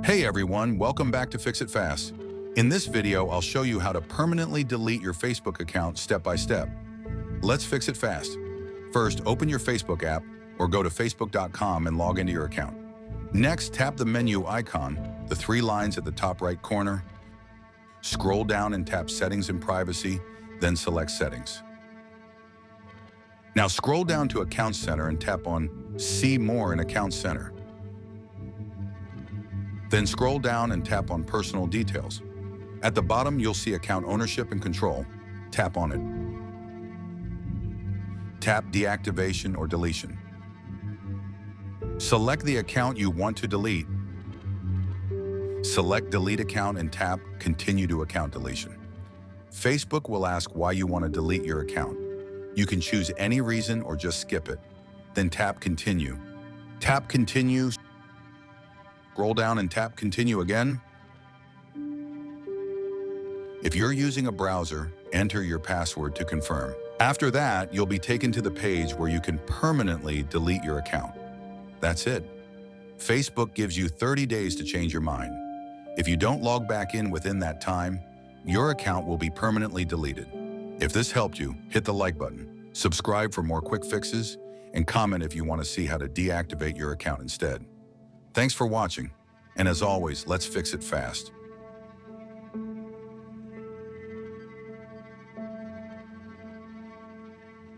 Hey everyone, welcome back to Fix It Fast. In this video, I'll show you how to permanently delete your Facebook account step by step. Let's fix it fast. First, open your Facebook app or go to facebook.com and log into your account. Next, tap the menu icon, the three lines at the top right corner. Scroll down and tap Settings and Privacy, then select Settings. Now scroll down to Account Center and tap on See More in Account Center. Then scroll down and tap on Personal Details. At the bottom, you'll see Account Ownership and Control. Tap on it. Tap Deactivation or Deletion. Select the account you want to delete. Select Delete Account and tap Continue to Account Deletion. Facebook will ask why you want to delete your account. You can choose any reason or just skip it. Then tap Continue. Tap Continue. Scroll down and tap Continue again. If you're using a browser, enter your password to confirm. After that, you'll be taken to the page where you can permanently delete your account. That's it. Facebook gives you 30 days to change your mind. If you don't log back in within that time, your account will be permanently deleted. If this helped you, hit the like button, subscribe for more quick fixes, and comment if you want to see how to deactivate your account instead. Thanks for watching, and as always, let's fix it fast.